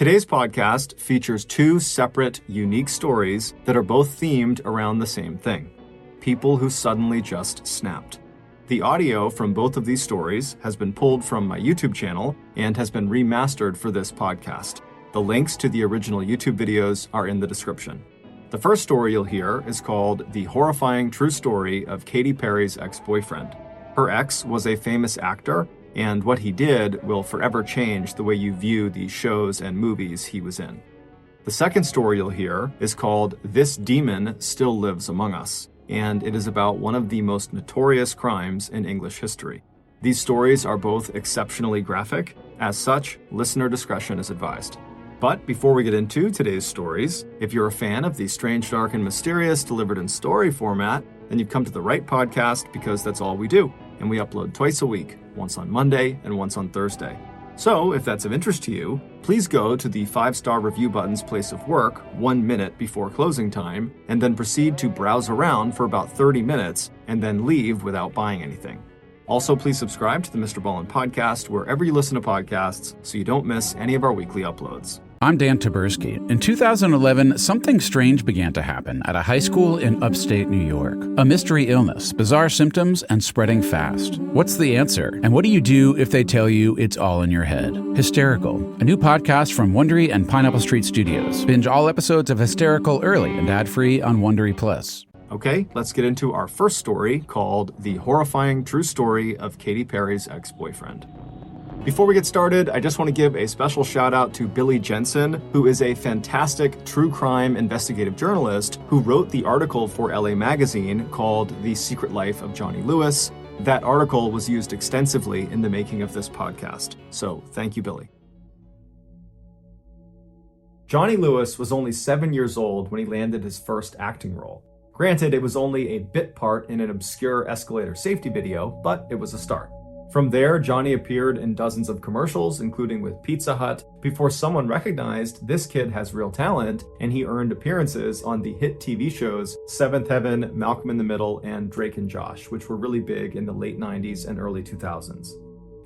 Today's podcast features two separate, unique stories that are both themed around the same thing: people who suddenly just snapped. The audio from both of these stories has been pulled from my YouTube channel and has been remastered for this podcast. The links to the original YouTube videos are in the description. The first story you'll hear is called The Horrifying True Story of Katy Perry's Ex-Boyfriend. Her ex was a famous actor, and what he did will forever change the way you view the shows and movies he was in. The second story you'll hear is called This Demon Still Lives Among Us, and it is about one of the most notorious crimes in English history. These stories are both exceptionally graphic. As such, listener discretion is advised. But before we get into today's stories, if you're a fan of the strange, dark, and mysterious delivered in story format, then you've come to the right podcast because that's all we do. And we upload twice a week, once on Monday and once on Thursday. So if that's of interest to you, please go to the 5-star review button's place of work 1 minute before closing time, and then proceed to browse around for about 30 minutes and then leave without buying anything. Also, please subscribe to the MrBallen Podcast wherever you listen to podcasts so you don't miss any of our weekly uploads. I'm Dan Taberski. In 2011, something strange began to happen at a high school in upstate New York. A mystery illness, bizarre symptoms, and spreading fast. What's the answer? And what do you do if they tell you it's all in your head? Hysterical, a new podcast from Wondery and Pineapple Street Studios. Binge all episodes of Hysterical early and ad-free on Wondery Plus. Okay, let's get into our first story called The Horrifying True Story of Katy Perry's Ex-Boyfriend. Before we get started, I just want to give a special shout out to Billy Jensen, who is a fantastic true crime investigative journalist who wrote the article for LA Magazine called The Secret Life of Johnny Lewis. That article was used extensively in the making of this podcast. So thank you, Billy. Johnny Lewis was only 7 years old when he landed his first acting role. Granted, it was only a bit part in an obscure escalator safety video, but it was a start. From there, Johnny appeared in dozens of commercials, including with Pizza Hut, before someone recognized this kid has real talent, and he earned appearances on the hit TV shows Seventh Heaven, Malcolm in the Middle, and Drake and Josh, which were really big in the late 90s and early 2000s.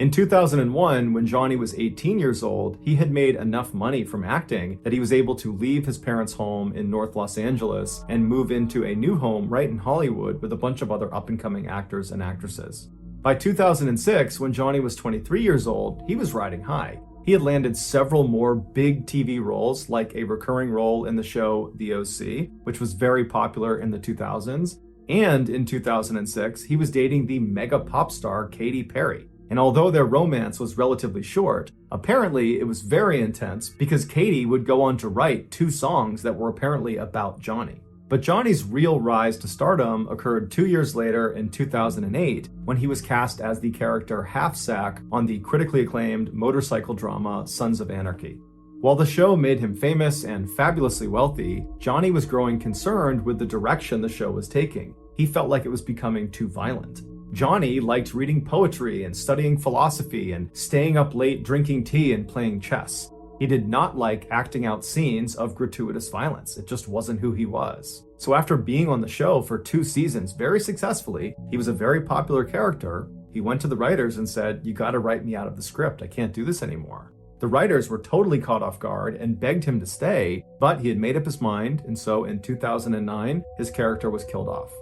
In 2001, when Johnny was 18 years old, he had made enough money from acting that he was able to leave his parents' home in North Los Angeles and move into a new home right in Hollywood with a bunch of other up-and-coming actors and actresses. By 2006, when Johnny was 23 years old, he was riding high. He had landed several more big TV roles, like a recurring role in the show The OC, which was very popular in the 2000s. And in 2006, he was dating the mega pop star Katy Perry. And although their romance was relatively short, apparently it was very intense because Katy would go on to write 2 songs that were apparently about Johnny. But Johnny's real rise to stardom occurred 2 years later in 2008 when he was cast as the character Half-Sack on the critically acclaimed motorcycle drama Sons of Anarchy. While the show made him famous and fabulously wealthy, Johnny was growing concerned with the direction the show was taking. He felt like it was becoming too violent. Johnny liked reading poetry and studying philosophy and staying up late drinking tea and playing chess. He did not like acting out scenes of gratuitous violence. It just wasn't who he was. So after being on the show for 2 seasons very successfully, he was a very popular character. He went to the writers and said, "You gotta write me out of the script. I can't do this anymore." The writers were totally caught off guard and begged him to stay, but he had made up his mind, and so in 2009, his character was killed off.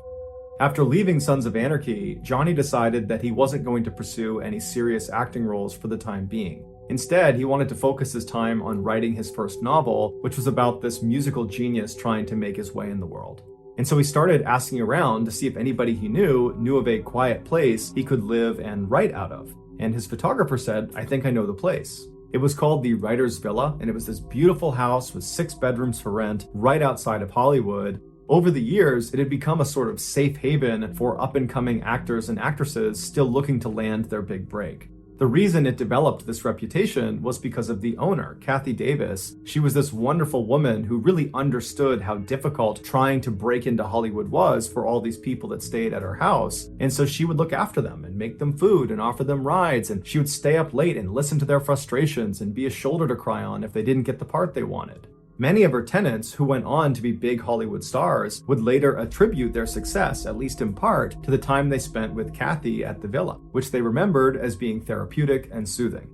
After leaving Sons of Anarchy, Johnny decided that he wasn't going to pursue any serious acting roles for the time being. Instead, he wanted to focus his time on writing his first novel, which was about this musical genius trying to make his way in the world. And so he started asking around to see if anybody he knew of a quiet place he could live and write out of. And his photographer said, "I think I know the place." It was called the Writer's Villa, and it was this beautiful house with 6 bedrooms for rent right outside of Hollywood. Over the years, it had become a sort of safe haven for up-and-coming actors and actresses still looking to land their big break. The reason it developed this reputation was because of the owner, Kathy Davis. She was this wonderful woman who really understood how difficult trying to break into Hollywood was for all these people that stayed at her house. And so she would look after them and make them food and offer them rides. And she would stay up late and listen to their frustrations and be a shoulder to cry on if they didn't get the part they wanted. Many of her tenants, who went on to be big Hollywood stars, would later attribute their success, at least in part, to the time they spent with Kathy at the villa, which they remembered as being therapeutic and soothing.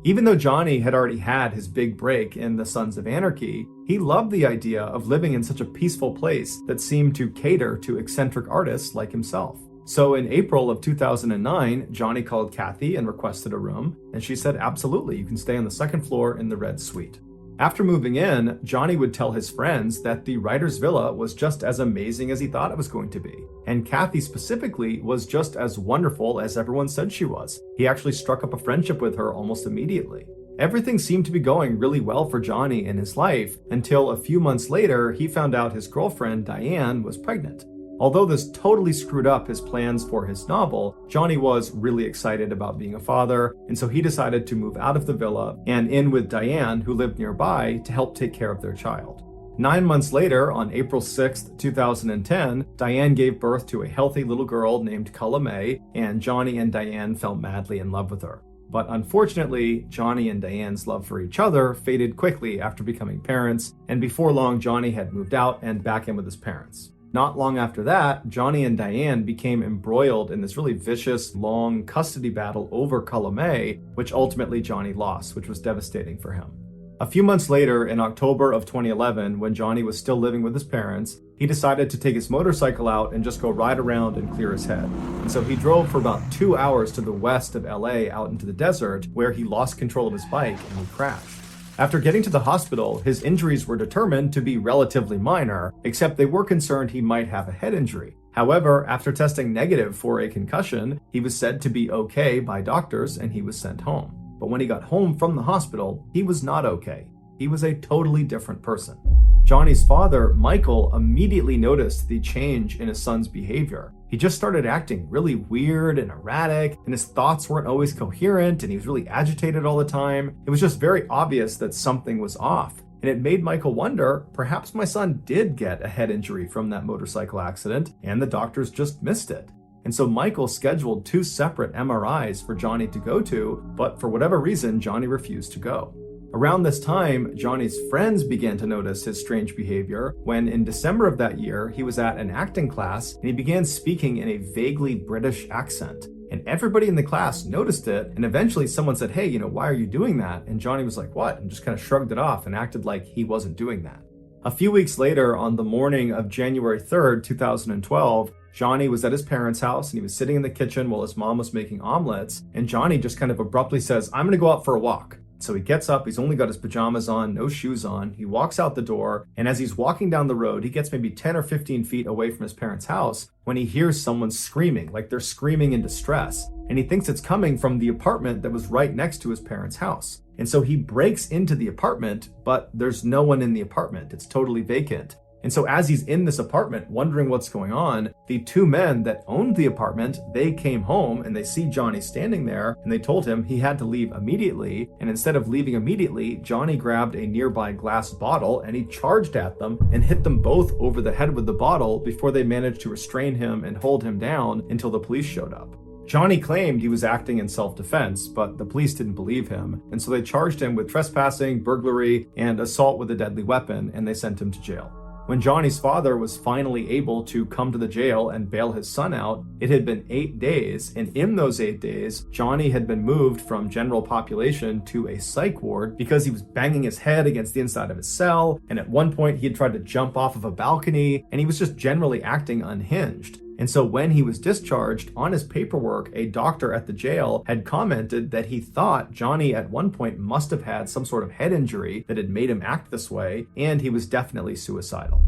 Even though Johnny had already had his big break in The Sons of Anarchy, he loved the idea of living in such a peaceful place that seemed to cater to eccentric artists like himself. So in April of 2009, Johnny called Katy and requested a room, and she said, absolutely, you can stay on the second floor in the red suite. After moving in, Johnny would tell his friends that the writer's villa was just as amazing as he thought it was going to be. And Katy specifically was just as wonderful as everyone said she was. He actually struck up a friendship with her almost immediately. Everything seemed to be going really well for Johnny in his life until a few months later, he found out his girlfriend, Diane, was pregnant. Although this totally screwed up his plans for his novel, Johnny was really excited about being a father, and so he decided to move out of the villa and in with Diane, who lived nearby, to help take care of their child. 9 months later, on April 6, 2010, Diane gave birth to a healthy little girl named Culla May, and Johnny and Diane fell madly in love with her. But unfortunately, Johnny and Diane's love for each other faded quickly after becoming parents, and before long, Johnny had moved out and back in with his parents. Not long after that, Johnny and Diane became embroiled in this really vicious, long custody battle over Culla May, which ultimately Johnny lost, which was devastating for him. A few months later, in October of 2011, when Johnny was still living with his parents, he decided to take his motorcycle out and just go ride around and clear his head. And so he drove for about 2 hours to the west of LA out into the desert, where he lost control of his bike and he crashed. After getting to the hospital, his injuries were determined to be relatively minor, except they were concerned he might have a head injury. However, after testing negative for a concussion, he was said to be okay by doctors and he was sent home. But when he got home from the hospital, he was not okay. He was a totally different person. Johnny's father, Michael, immediately noticed the change in his son's behavior. He just started acting really weird and erratic, and his thoughts weren't always coherent, and he was really agitated all the time. It was just very obvious that something was off. And it made Michael wonder, perhaps my son did get a head injury from that motorcycle accident, and the doctors just missed it. And so Michael scheduled 2 separate MRIs for Johnny to go to, but for whatever reason, Johnny refused to go. Around this time, Johnny's friends began to notice his strange behavior when in December of that year, he was at an acting class and he began speaking in a vaguely British accent. And everybody in the class noticed it, and eventually someone said, hey, why are you doing that? And Johnny was like, what? And just kind of shrugged it off and acted like he wasn't doing that. A few weeks later, on the morning of January 3rd, 2012, Johnny was at his parents' house and he was sitting in the kitchen while his mom was making omelets, and Johnny just kind of abruptly says, I'm gonna go out for a walk. So he gets up, he's only got his pajamas on, no shoes on, he walks out the door, and as he's walking down the road, he gets maybe 10 or 15 feet away from his parents' house when he hears someone screaming, like they're screaming in distress, and he thinks it's coming from the apartment that was right next to his parents' house. And so he breaks into the apartment, but there's no one in the apartment, it's totally vacant. And so as he's in this apartment, wondering what's going on, the 2 men that owned the apartment, they came home and they see Johnny standing there and they told him he had to leave immediately. And instead of leaving immediately, Johnny grabbed a nearby glass bottle and he charged at them and hit them both over the head with the bottle before they managed to restrain him and hold him down until the police showed up. Johnny claimed he was acting in self-defense, but the police didn't believe him, and so they charged him with trespassing, burglary, and assault with a deadly weapon, and they sent him to jail. When Johnny's father was finally able to come to the jail and bail his son out, it had been 8 days, and in those 8 days, Johnny had been moved from general population to a psych ward because he was banging his head against the inside of his cell, and at one point he had tried to jump off of a balcony, and he was just generally acting unhinged. And so when he was discharged, on his paperwork, a doctor at the jail had commented that he thought Johnny at one point must have had some sort of head injury that had made him act this way, and he was definitely suicidal.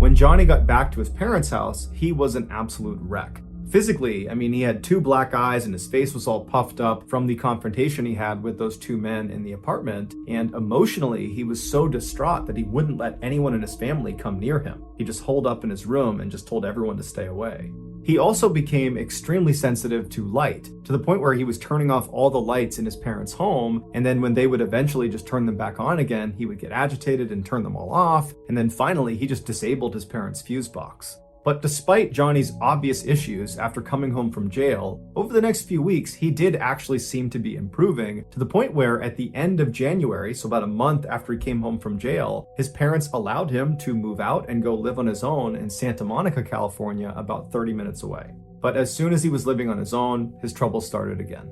When Johnny got back to his parents' house, he was an absolute wreck. Physically, he had 2 black eyes and his face was all puffed up from the confrontation he had with those 2 men in the apartment. And emotionally, he was so distraught that he wouldn't let anyone in his family come near him. He just holed up in his room and just told everyone to stay away. He also became extremely sensitive to light, to the point where he was turning off all the lights in his parents' home, and then when they would eventually just turn them back on again, he would get agitated and turn them all off, and then finally he just disabled his parents' fuse box. But despite Johnny's obvious issues after coming home from jail, over the next few weeks, he did actually seem to be improving, to the point where at the end of January, so about a month after he came home from jail, his parents allowed him to move out and go live on his own in Santa Monica, California, about 30 minutes away. But as soon as he was living on his own, his troubles started again.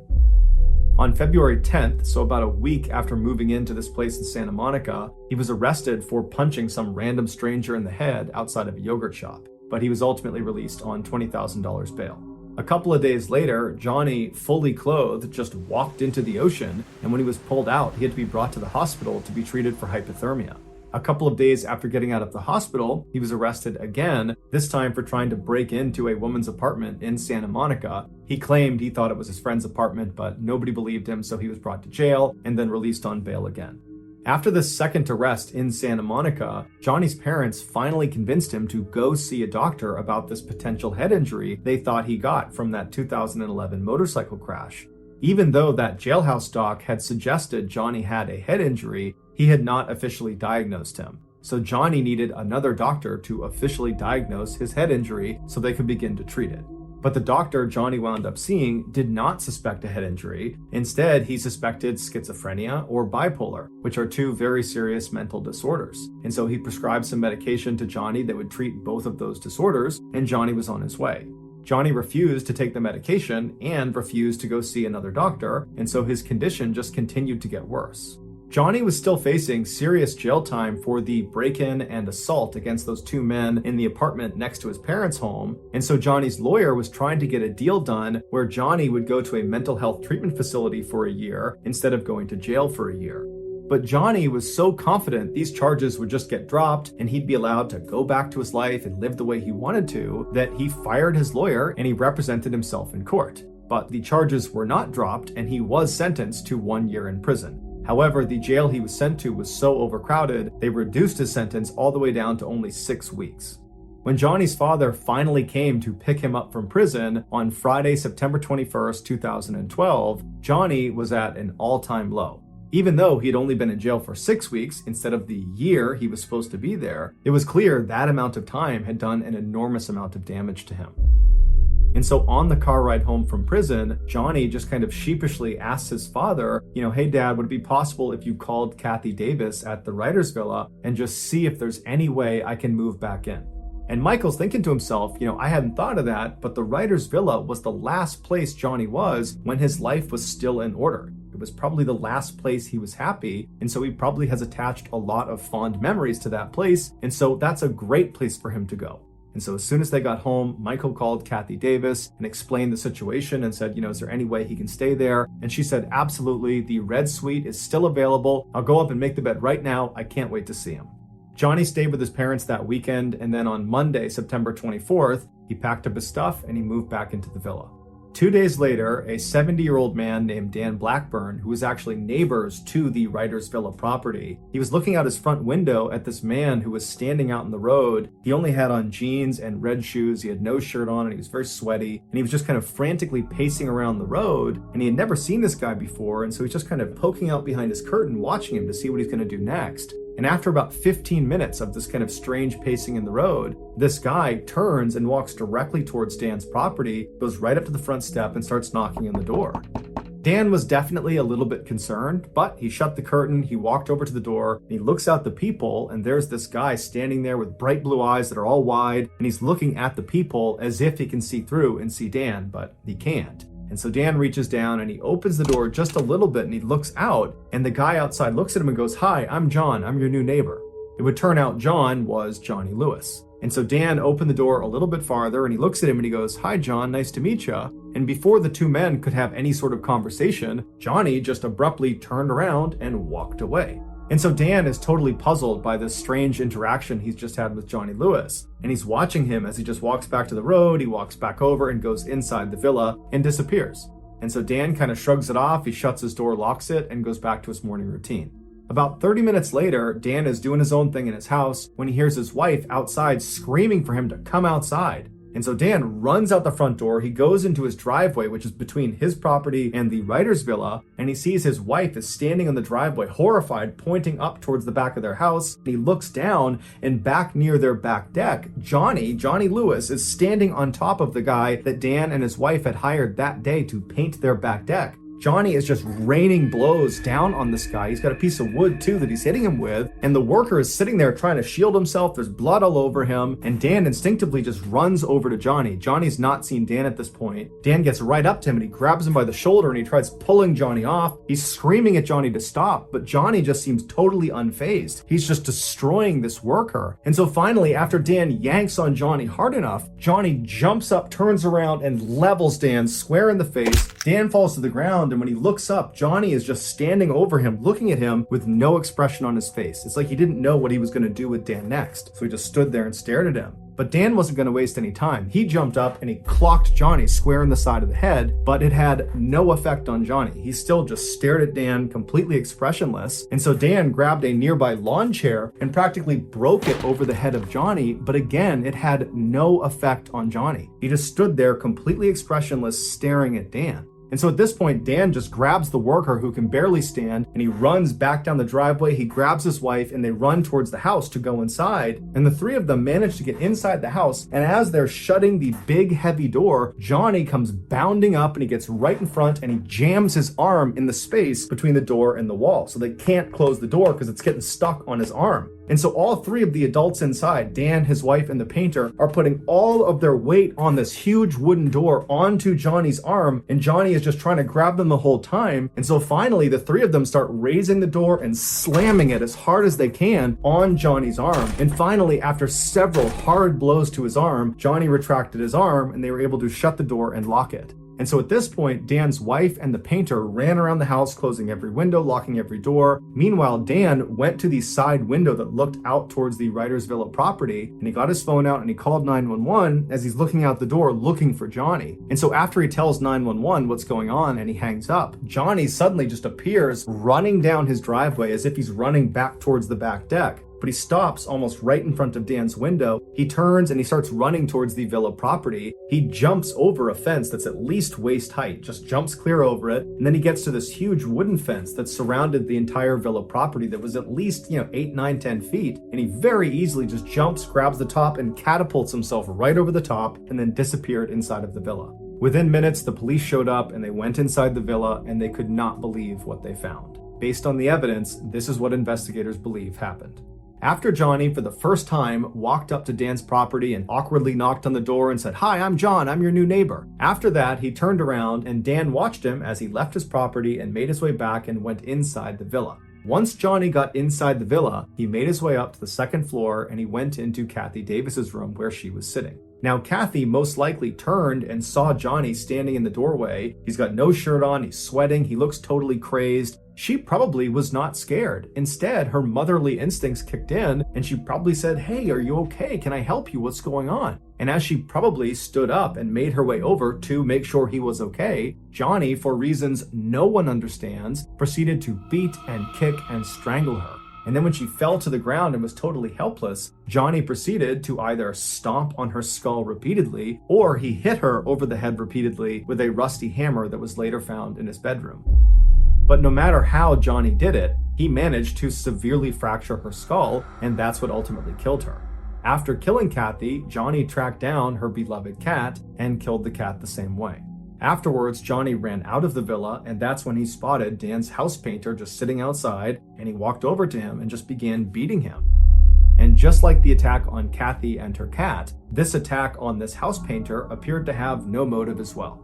On February 10th, so about a week after moving into this place in Santa Monica, he was arrested for punching some random stranger in the head outside of a yogurt shop, but he was ultimately released on $20,000 bail. A couple of days later, Johnny, fully clothed, just walked into the ocean, and when he was pulled out, he had to be brought to the hospital to be treated for hypothermia. A couple of days after getting out of the hospital, he was arrested again, this time for trying to break into a woman's apartment in Santa Monica. He claimed he thought it was his friend's apartment, but nobody believed him, so he was brought to jail and then released on bail again. After this second arrest in Santa Monica, Johnny's parents finally convinced him to go see a doctor about this potential head injury they thought he got from that 2011 motorcycle crash. Even though that jailhouse doc had suggested Johnny had a head injury, he had not officially diagnosed him. So Johnny needed another doctor to officially diagnose his head injury so they could begin to treat it. But the doctor Johnny wound up seeing did not suspect a head injury. Instead, he suspected schizophrenia or bipolar, which are two very serious mental disorders. And so he prescribed some medication to Johnny that would treat both of those disorders, and Johnny was on his way. Johnny refused to take the medication and refused to go see another doctor, and so his condition just continued to get worse. Johnny was still facing serious jail time for the break-in and assault against those two men in the apartment next to his parents' home, and so Johnny's lawyer was trying to get a deal done where Johnny would go to a mental health treatment facility for a year instead of going to jail for a year. But Johnny was so confident these charges would just get dropped and he'd be allowed to go back to his life and live the way he wanted to, that he fired his lawyer and he represented himself in court. But the charges were not dropped and he was sentenced to 1 year in prison. However, the jail he was sent to was so overcrowded, they reduced his sentence all the way down to only 6 weeks. When Johnny's father finally came to pick him up from prison on Friday, September 21st, 2012, Johnny was at an all-time low. Even though he had only been in jail for 6 weeks instead of the year he was supposed to be there, it was clear that amount of time had done an enormous amount of damage to him. And so on the car ride home from prison, Johnny just kind of sheepishly asked his father, hey dad, would it be possible if you called Katy Davis at the writer's villa and just see if there's any way I can move back in? And Michael's thinking to himself, I hadn't thought of that, but the writer's villa was the last place Johnny was when his life was still in order. It was probably the last place he was happy, and so he probably has attached a lot of fond memories to that place, and so that's a great place for him to go. And so as soon as they got home, Michael called Katy Davis and explained the situation and said, is there any way he can stay there? And she said, absolutely, the red suite is still available. I'll go up and make the bed right now. I can't wait to see him. Johnny stayed with his parents that weekend, and then on Monday, September 24th, he packed up his stuff and he moved back into the villa. 2 days later, a 70-year-old man named Dan Blackburn, who was actually neighbors to the writer's villa property, he was looking out his front window at this man who was standing out in the road. He only had on jeans and red shoes, he had no shirt on, and he was very sweaty, and he was just kind of frantically pacing around the road, and he had never seen this guy before, and so he's just kind of poking out behind his curtain, watching him to see what he's going to do next. And after about 15 minutes of this kind of strange pacing in the road, this guy turns and walks directly towards Dan's property, goes right up to the front step and starts knocking on the door. Dan was definitely a little bit concerned, but he shut the curtain, he walked over to the door, and he looks out the peephole, and there's this guy standing there with bright blue eyes that are all wide, and he's looking at the peephole as if he can see through and see Dan, but he can't. And so Dan reaches down and he opens the door just a little bit and he looks out, and the guy outside looks at him and goes, "Hi, I'm John. I'm your new neighbor." It would turn out John was Johnny Lewis. And so Dan opened the door a little bit farther and he looks at him and he goes, "Hi, John. Nice to meet you." And before the two men could have any sort of conversation, Johnny just abruptly turned around and walked away. And so Dan is totally puzzled by this strange interaction he's just had with Johnny Lewis. And he's watching him as he just walks back to the road, he walks back over and goes inside the villa and disappears. And so Dan kind of shrugs it off, he shuts his door, locks it, and goes back to his morning routine. About 30 minutes later, Dan is doing his own thing in his house when he hears his wife outside screaming for him to come outside. And so Dan runs out the front door, he goes into his driveway, which is between his property and the writer's villa, and he sees his wife is standing on the driveway, horrified, pointing up towards the back of their house. He looks down, and back near their back deck, Johnny Lewis, is standing on top of the guy that Dan and his wife had hired that day to paint their back deck. Johnny is just raining blows down on this guy. He's got a piece of wood too that he's hitting him with, and the worker is sitting there trying to shield himself. There's blood all over him, and Dan instinctively just runs over to Johnny. Johnny's not seen Dan at this point. Dan gets right up to him and he grabs him by the shoulder and he tries pulling Johnny off. He's screaming at Johnny to stop, but Johnny just seems totally unfazed. He's just destroying this worker. And so finally, after Dan yanks on Johnny hard enough, Johnny jumps up, turns around, and levels Dan square in the face. Dan falls to the ground, and when he looks up, Johnny is just standing over him, looking at him with no expression on his face. It's like he didn't know what he was going to do with Dan next, so he just stood there and stared at him. But Dan wasn't going to waste any time. He jumped up and he clocked Johnny square in the side of the head, but it had no effect on Johnny. He still just stared at Dan, completely expressionless. And so Dan grabbed a nearby lawn chair and practically broke it over the head of Johnny, but again, it had no effect on Johnny. He just stood there completely expressionless, staring at Dan. And so at this point, Dan just grabs the worker who can barely stand and he runs back down the driveway. He grabs his wife and they run towards the house to go inside. And the three of them manage to get inside the house. And as they're shutting the big heavy door, Johnny comes bounding up and he gets right in front and he jams his arm in the space between the door and the wall. So they can't close the door because it's getting stuck on his arm. And so all three of the adults inside, Dan, his wife, and the painter, are putting all of their weight on this huge wooden door onto Johnny's arm, and Johnny is just trying to grab them the whole time. And so finally, the three of them start raising the door and slamming it as hard as they can on Johnny's arm. And finally, after several hard blows to his arm, Johnny retracted his arm, and they were able to shut the door and lock it. And so at this point, Dan's wife and the painter ran around the house, closing every window, locking every door. Meanwhile, Dan went to the side window that looked out towards the Writers Villa property, and he got his phone out and he called 911 as he's looking out the door looking for Johnny. And so after he tells 911 what's going on and he hangs up, Johnny suddenly just appears running down his driveway as if he's running back towards the back deck. But he stops almost right in front of Dan's window. He turns and he starts running towards the villa property. He jumps over a fence that's at least waist height, just jumps clear over it. And then he gets to this huge wooden fence that surrounded the entire villa property that was at least, 8, 9, 10 feet. And he very easily just jumps, grabs the top, and catapults himself right over the top and then disappeared inside of the villa. Within minutes, the police showed up and they went inside the villa and they could not believe what they found. Based on the evidence, this is what investigators believe happened. After Johnny, for the first time, walked up to Dan's property and awkwardly knocked on the door and said, "Hi, I'm John, I'm your new neighbor." After that, he turned around and Dan watched him as he left his property and made his way back and went inside the villa. Once Johnny got inside the villa, he made his way up to the second floor and he went into Katy Davis's room where she was sitting. Now, Katy most likely turned and saw Johnny standing in the doorway. He's got no shirt on, he's sweating, he looks totally crazed. She probably was not scared. Instead, her motherly instincts kicked in and she probably said, "Hey, are you okay? Can I help you? What's going on?" And as she probably stood up and made her way over to make sure he was okay, Johnny, for reasons no one understands, proceeded to beat and kick and strangle her. And then when she fell to the ground and was totally helpless, Johnny proceeded to either stomp on her skull repeatedly, or he hit her over the head repeatedly with a rusty hammer that was later found in his bedroom. But no matter how Johnny did it, he managed to severely fracture her skull, and that's what ultimately killed her. After killing Katy, Johnny tracked down her beloved cat and killed the cat the same way. Afterwards, Johnny ran out of the villa, and that's when he spotted Dan's house painter just sitting outside, and he walked over to him and just began beating him. And just like the attack on Katy and her cat, this attack on this house painter appeared to have no motive as well.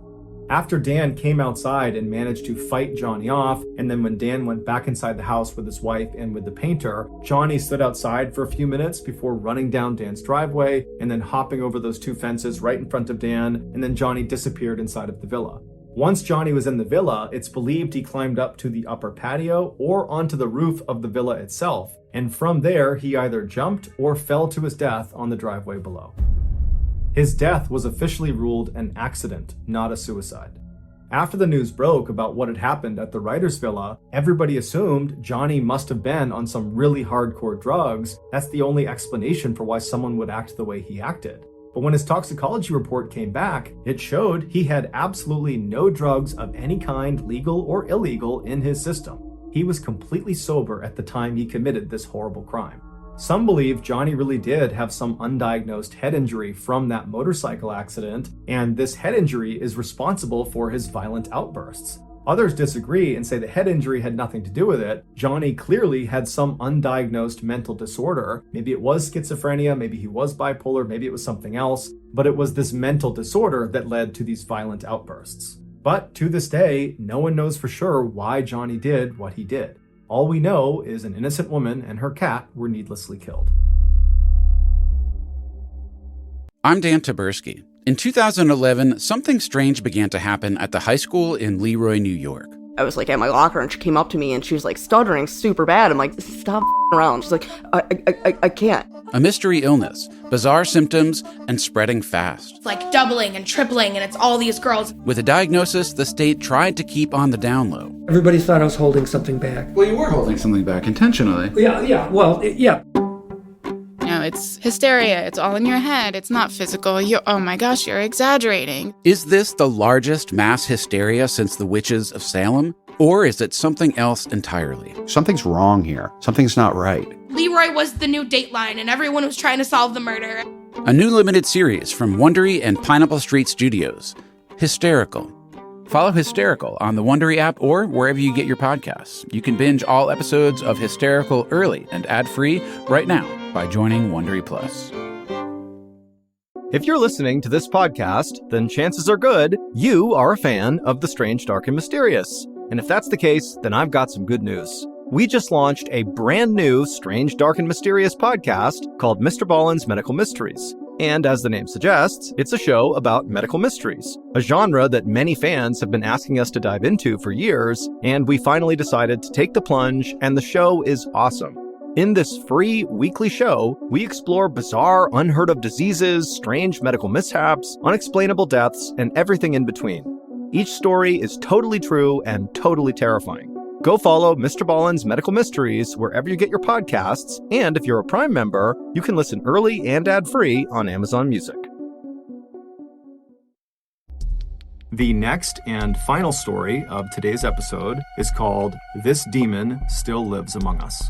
After Dan came outside and managed to fight Johnny off, and then when Dan went back inside the house with his wife and with the painter, Johnny stood outside for a few minutes before running down Dan's driveway and then hopping over those two fences right in front of Dan, and then Johnny disappeared inside of the villa. Once Johnny was in the villa, it's believed he climbed up to the upper patio or onto the roof of the villa itself, and from there he either jumped or fell to his death on the driveway below. His death was officially ruled an accident, not a suicide. After the news broke about what had happened at the Writers Villa, everybody assumed Johnny must have been on some really hardcore drugs. That's the only explanation for why someone would act the way he acted. But when his toxicology report came back, it showed he had absolutely no drugs of any kind, legal or illegal, in his system. He was completely sober at the time he committed this horrible crime. Some believe Johnny really did have some undiagnosed head injury from that motorcycle accident, and this head injury is responsible for his violent outbursts. Others disagree and say the head injury had nothing to do with it. Johnny clearly had some undiagnosed mental disorder. Maybe it was schizophrenia, maybe he was bipolar, maybe it was something else, but it was this mental disorder that led to these violent outbursts. But to this day, no one knows for sure why Johnny did what he did. All we know is an innocent woman and her cat were needlessly killed. I'm Dan Taberski. In 2011, something strange began to happen at the high school in Leroy, New York. I was at my locker and she came up to me and she was stuttering super bad. I'm like, stop around. She's like, I can't. A mystery illness, bizarre symptoms, and spreading fast. It's doubling and tripling, and it's all these girls. With a diagnosis, the state tried to keep on the down low. Everybody thought I was holding something back. Well, you were holding something back intentionally. Yeah. No, it's hysteria. It's all in your head. It's not physical. Oh my gosh, you're exaggerating. Is this the largest mass hysteria since the witches of Salem? Or is it something else entirely? Something's wrong here. Something's not right. Leroy was the new Dateline, and everyone was trying to solve the murder. A new limited series from Wondery and Pineapple Street Studios, Hysterical. Follow Hysterical on the Wondery app or wherever you get your podcasts. You can binge all episodes of Hysterical early and ad-free right now by joining Wondery Plus. If you're listening to this podcast, then chances are good you are a fan of The Strange, Dark, and Mysterious. And if that's the case, then I've got some good news. We just launched a brand new Strange, Dark, and Mysterious podcast called MrBallen's Medical Mysteries. And as the name suggests, it's a show about medical mysteries, a genre that many fans have been asking us to dive into for years, and we finally decided to take the plunge, and the show is awesome. In this free weekly show, we explore bizarre, unheard of diseases, strange medical mishaps, unexplainable deaths, and everything in between. Each story is totally true and totally terrifying. Go follow MrBallen's Medical Mysteries wherever you get your podcasts, and if you're a Prime member, you can listen early and ad-free on Amazon Music. The next and final story of today's episode is called This Demon Still Lives Among Us.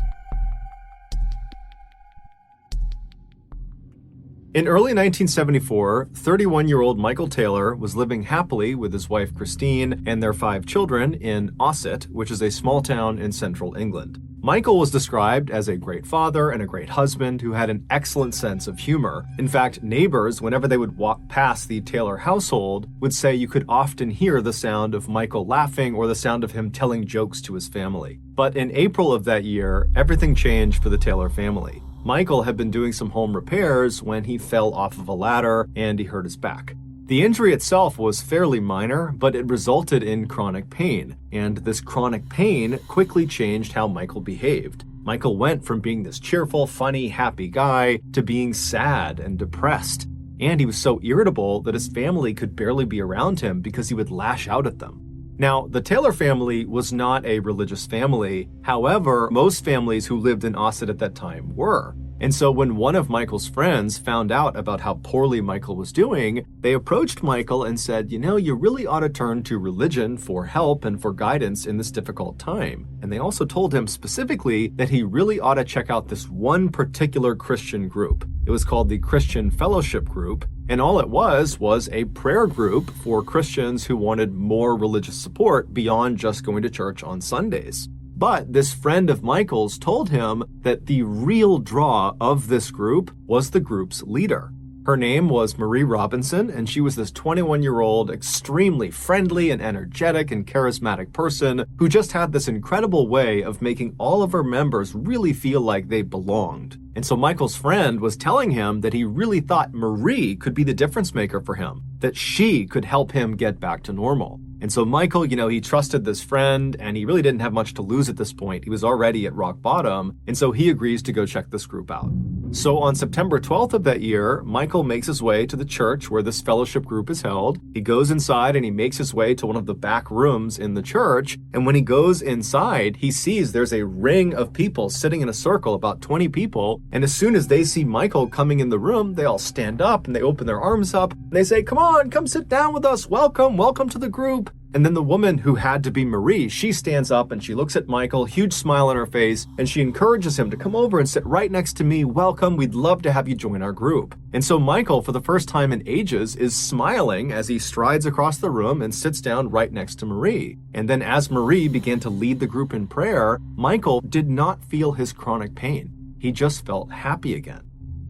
In early 1974, 31-year-old Michael Taylor was living happily with his wife Christine and their 5 children in Ossett, which is a small town in central England. Michael was described as a great father and a great husband who had an excellent sense of humor. In fact, neighbors, whenever they would walk past the Taylor household, would say you could often hear the sound of Michael laughing or the sound of him telling jokes to his family. But in April of that year, everything changed for the Taylor family. Michael had been doing some home repairs when he fell off of a ladder and he hurt his back. The injury itself was fairly minor, but it resulted in chronic pain, and this chronic pain quickly changed how Michael behaved. Michael went from being this cheerful, funny, happy guy to being sad and depressed, and he was so irritable that his family could barely be around him because he would lash out at them. Now, the Taylor family was not a religious family. However, most families who lived in Ossett at that time were. And so when one of Michael's friends found out about how poorly Michael was doing, they approached Michael and said, you really ought to turn to religion for help and for guidance in this difficult time. And they also told him specifically that he really ought to check out this one particular Christian group. It was called the Christian Fellowship Group, and all it was a prayer group for Christians who wanted more religious support beyond just going to church on Sundays. But this friend of Michael's told him that the real draw of this group was the group's leader. Her name was Marie Robinson, and she was this 21-year-old, extremely friendly and energetic and charismatic person who just had this incredible way of making all of her members really feel like they belonged. And so Michael's friend was telling him that he really thought Marie could be the difference maker for him, that she could help him get back to normal. And so Michael, he trusted this friend, and he really didn't have much to lose at this point. He was already at rock bottom, and so he agrees to go check this group out. So on September 12th of that year, Michael makes his way to the church where this fellowship group is held. He goes inside and he makes his way to one of the back rooms in the church. And when he goes inside, he sees there's a ring of people sitting in a circle, about 20 people. And as soon as they see Michael coming in the room, they all stand up and they open their arms up. And they say, come on, come sit down with us. Welcome to the group. And then the woman who had to be Marie, she stands up and she looks at Michael, huge smile on her face, and she encourages him to come over and sit right next to me. Welcome, we'd love to have you join our group. And so Michael, for the first time in ages, is smiling as he strides across the room and sits down right next to Marie. And then as Marie began to lead the group in prayer, Michael did not feel his chronic pain. He just felt happy again.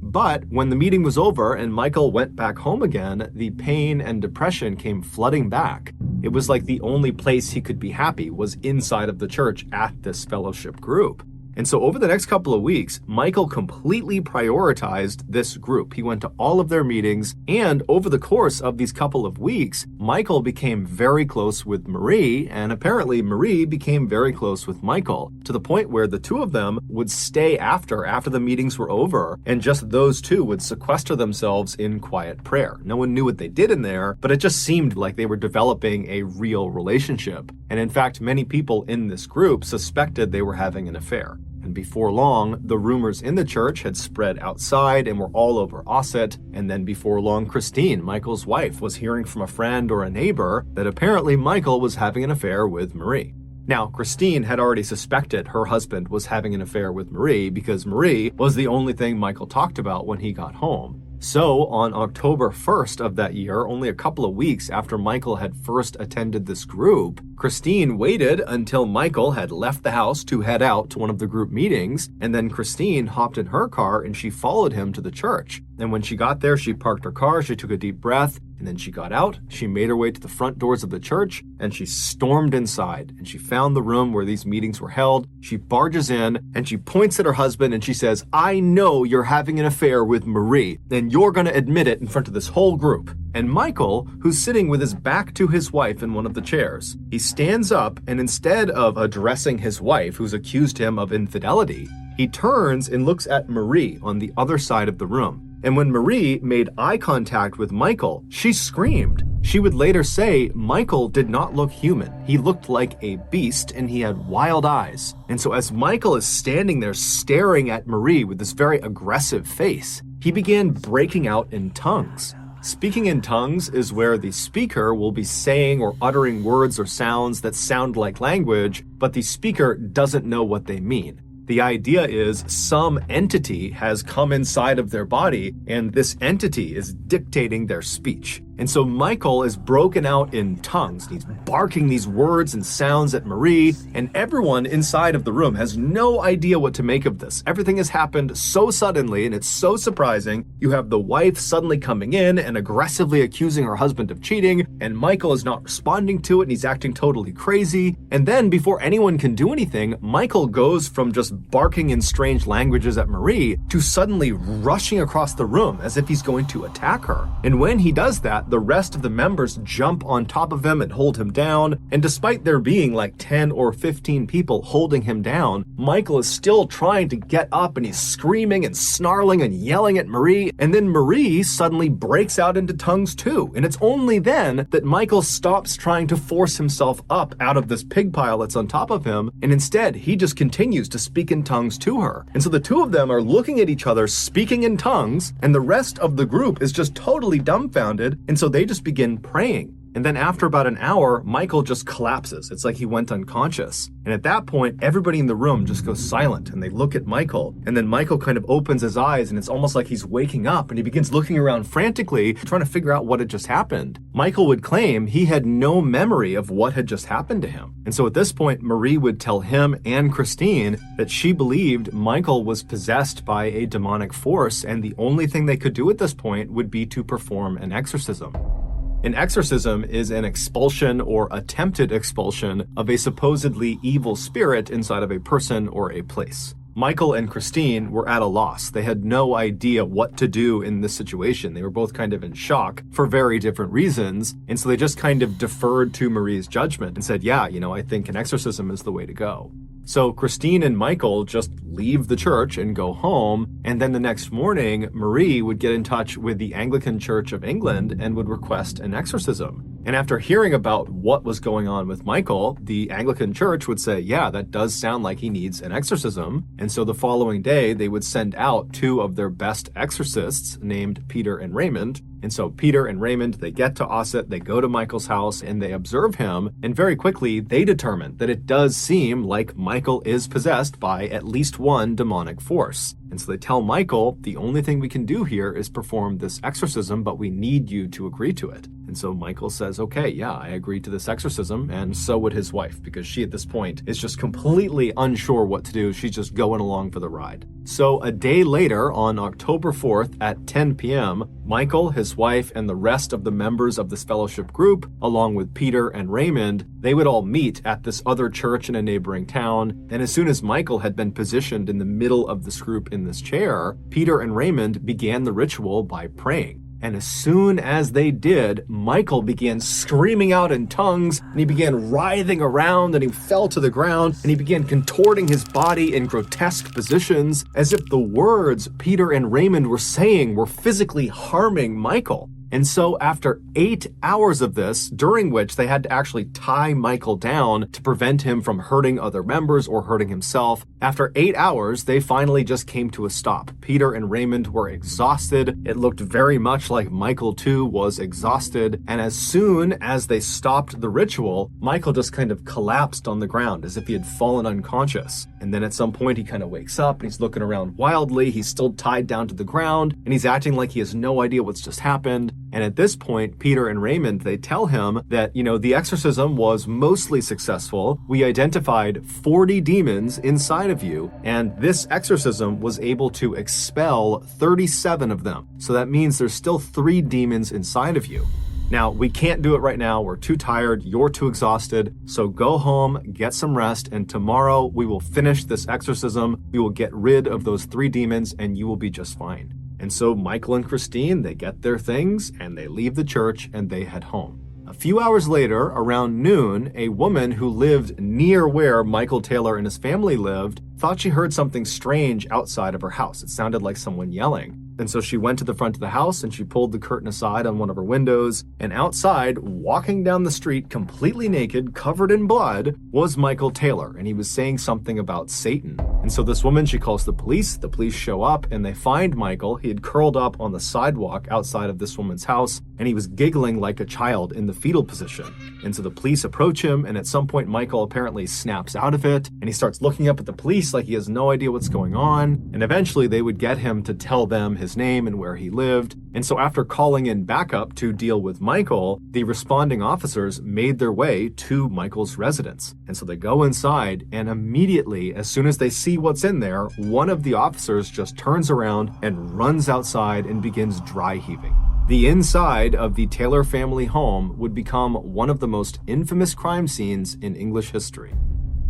But when the meeting was over and Michael went back home again, the pain and depression came flooding back. It was like the only place he could be happy was inside of the church at this fellowship group. And so over the next couple of weeks, Michael completely prioritized this group. He went to all of their meetings, and over the course of these couple of weeks, Michael became very close with Marie, and apparently Marie became very close with Michael, to the point where the two of them would stay after the meetings were over, and just those two would sequester themselves in quiet prayer. No one knew what they did in there, but it just seemed like they were developing a real relationship. And in fact, many people in this group suspected they were having an affair. And before long, the rumors in the church had spread outside and were all over Ossett. And then before long, Christine, Michael's wife, was hearing from a friend or a neighbor that apparently Michael was having an affair with Marie. Now, Christine had already suspected her husband was having an affair with Marie because Marie was the only thing Michael talked about when he got home. So, on October 1st of that year, only a couple of weeks after Michael had first attended this group, Christine waited until Michael had left the house to head out to one of the group meetings, and then Christine hopped in her car and she followed him to the church. And when she got there, she parked her car, she took a deep breath, and then she got out, she made her way to the front doors of the church, and she stormed inside, and she found the room where these meetings were held. She barges in, and she points at her husband, and she says, "I know you're having an affair with Marie, and you're gonna admit it in front of this whole group." And Michael, who's sitting with his back to his wife in one of the chairs, he stands up, and instead of addressing his wife, who's accused him of infidelity, he turns and looks at Marie on the other side of the room. And when Marie made eye contact with Michael, she screamed. She would later say Michael did not look human. He looked like a beast and he had wild eyes. And so as Michael is standing there staring at Marie with this very aggressive face, he began breaking out in tongues. Speaking in tongues is where the speaker will be saying or uttering words or sounds that sound like language, but the speaker doesn't know what they mean. The idea is some entity has come inside of their body, and this entity is dictating their speech. And so Michael is broken out in tongues. He's barking these words and sounds at Marie, and everyone inside of the room has no idea what to make of this. Everything has happened so suddenly, and it's so surprising. You have the wife suddenly coming in and aggressively accusing her husband of cheating, and Michael is not responding to it, and he's acting totally crazy. And then, before anyone can do anything, Michael goes from just barking in strange languages at Marie to suddenly rushing across the room as if he's going to attack her. And when he does that, the rest of the members jump on top of him and hold him down. And despite there being like 10 or 15 people holding him down, Michael is still trying to get up, and he's screaming and snarling and yelling at Marie. And then Marie suddenly breaks out into tongues too. And it's only then that Michael stops trying to force himself up out of this pig pile that's on top of him. And instead, he just continues to speak in tongues to her. And so the two of them are looking at each other, speaking in tongues, and the rest of the group is just totally dumbfounded. And so they just begin praying. And then after about an hour, Michael just collapses. It's like he went unconscious. And at that point, everybody in the room just goes silent, and they look at Michael. And then Michael kind of opens his eyes, and it's almost like he's waking up, and he begins looking around frantically, trying to figure out what had just happened. Michael would claim he had no memory of what had just happened to him. And so at this point, Marie would tell him and Christine that she believed Michael was possessed by a demonic force, and the only thing they could do at this point would be to perform an exorcism. An exorcism is an expulsion or attempted expulsion of a supposedly evil spirit inside of a person or a place. Michael and Christine were at a loss. They had no idea what to do in this situation. They were both kind of in shock for very different reasons. And so they just kind of deferred to Marie's judgment and said, yeah, I think an exorcism is the way to go. So Christine and Michael just leave the church and go home, and then the next morning, Marie would get in touch with the Anglican Church of England and would request an exorcism. And after hearing about what was going on with Michael, the Anglican Church would say, yeah, that does sound like he needs an exorcism. And so the following day, they would send out 2 of their best exorcists named Peter and Raymond. And so Peter and Raymond, they get to Ossett, they go to Michael's house, and they observe him. And very quickly, they determine that it does seem like Michael is possessed by at least one demonic force. And so they tell Michael, the only thing we can do here is perform this exorcism, but we need you to agree to it. And so Michael says, okay, yeah, I agree to this exorcism, and so would his wife, because she at this point is just completely unsure what to do. She's just going along for the ride. So a day later, on October 4th at 10 p.m., Michael, his wife, and the rest of the members of this fellowship group, along with Peter and Raymond, they would all meet at this other church in a neighboring town. And as soon as Michael had been positioned in the middle of this group in this chair, Peter and Raymond began the ritual by praying. And as soon as they did, Michael began screaming out in tongues, and he began writhing around, and he fell to the ground, and he began contorting his body in grotesque positions, as if the words Peter and Raymond were saying were physically harming Michael. And so after 8 hours of this, during which they had to actually tie Michael down to prevent him from hurting other members or hurting himself, after 8 hours, they finally just came to a stop. Peter and Raymond were exhausted. It looked very much like Michael too was exhausted. And as soon as they stopped the ritual, Michael just kind of collapsed on the ground as if he had fallen unconscious. And then at some point he kind of wakes up and he's looking around wildly. He's still tied down to the ground and he's acting like he has no idea what's just happened. And at this point, Peter and Raymond, they tell him that, the exorcism was mostly successful. We identified 40 demons inside of you, and this exorcism was able to expel 37 of them. So that means there's still 3 demons inside of you. Now, we can't do it right now. We're too tired. You're too exhausted. So go home, get some rest, and tomorrow we will finish this exorcism. We will get rid of those 3 demons, and you will be just fine. And so Michael and Christine, they get their things and they leave the church and they head home. A few hours later, around noon, a woman who lived near where Michael Taylor and his family lived thought she heard something strange outside of her house. It sounded like someone yelling. And so she went to the front of the house and she pulled the curtain aside on one of her windows. And outside, walking down the street completely naked, covered in blood, was Michael Taylor. And he was saying something about Satan. And so this woman, she calls the police. The police show up and they find Michael. He had curled up on the sidewalk outside of this woman's house. And he was giggling like a child in the fetal position. And so the police approach him. And at some point, Michael apparently snaps out of it. And he starts looking up at the police like he has no idea what's going on. And eventually they would get him to tell them his name and where he lived. And so after calling in backup to deal with Michael, the responding officers made their way to Michael's residence. And so they go inside, and immediately, as soon as they see what's in there, one of the officers just turns around and runs outside and begins dry heaving. The inside of the Taylor family home would become one of the most infamous crime scenes in English history.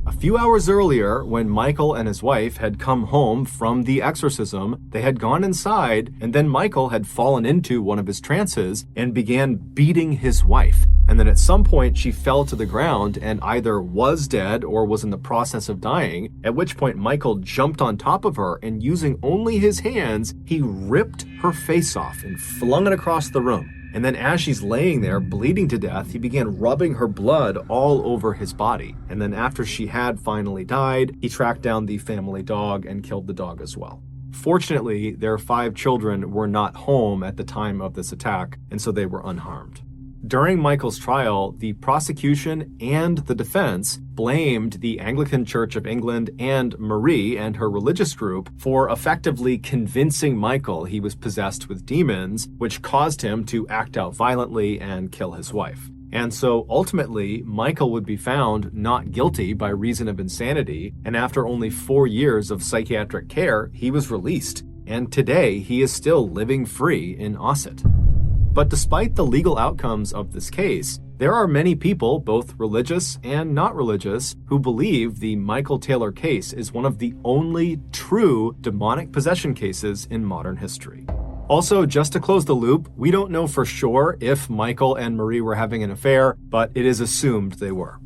A few hours earlier, when Michael and his wife had come home from the exorcism, they had gone inside, and then Michael had fallen into one of his trances and began beating his wife. And then at some point, she fell to the ground and either was dead or was in the process of dying, at which point Michael jumped on top of her, and using only his hands, he ripped her face off and flung it across the room. And then as she's laying there bleeding to death, he began rubbing her blood all over his body. And then after she had finally died, he tracked down the family dog and killed the dog as well. Fortunately, their 5 children were not home at the time of this attack, and so they were unharmed. During Michael's trial, the prosecution and the defense blamed the Anglican Church of England and Marie and her religious group for effectively convincing Michael he was possessed with demons, which caused him to act out violently and kill his wife. And so ultimately, Michael would be found not guilty by reason of insanity, and after only 4 years of psychiatric care, he was released. And today, he is still living free in Ossett. But despite the legal outcomes of this case, there are many people, both religious and not religious, who believe the Michael Taylor case is one of the only true demonic possession cases in modern history. Also, just to close the loop, we don't know for sure if Michael and Marie were having an affair, but it is assumed they were.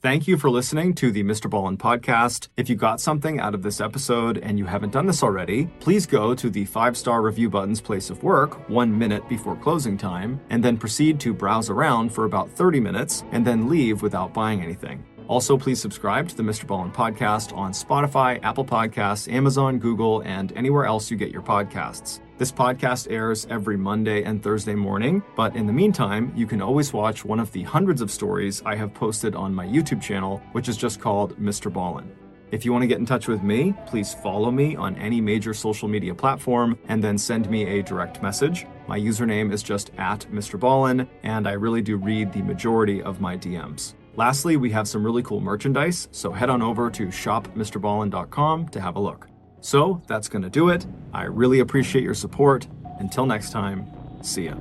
Thank you for listening to the MrBallen Podcast. If you got something out of this episode and you haven't done this already, please go to the 5-star review button's place of work 1 minute before closing time, and then proceed to browse around for about 30 minutes, and then leave without buying anything. Also, please subscribe to the MrBallen Podcast on Spotify, Apple Podcasts, Amazon, Google, and anywhere else you get your podcasts. This podcast airs every Monday and Thursday morning, but in the meantime, you can always watch one of the hundreds of stories I have posted on my YouTube channel, which is just called MrBallen. If you want to get in touch with me, please follow me on any major social media platform and then send me a direct message. My username is just @MrBallen, and I really do read the majority of my DMs. Lastly, we have some really cool merchandise, so head on over to shopmrballen.com to have a look. So that's going to do it. I really appreciate your support. Until next time, see ya.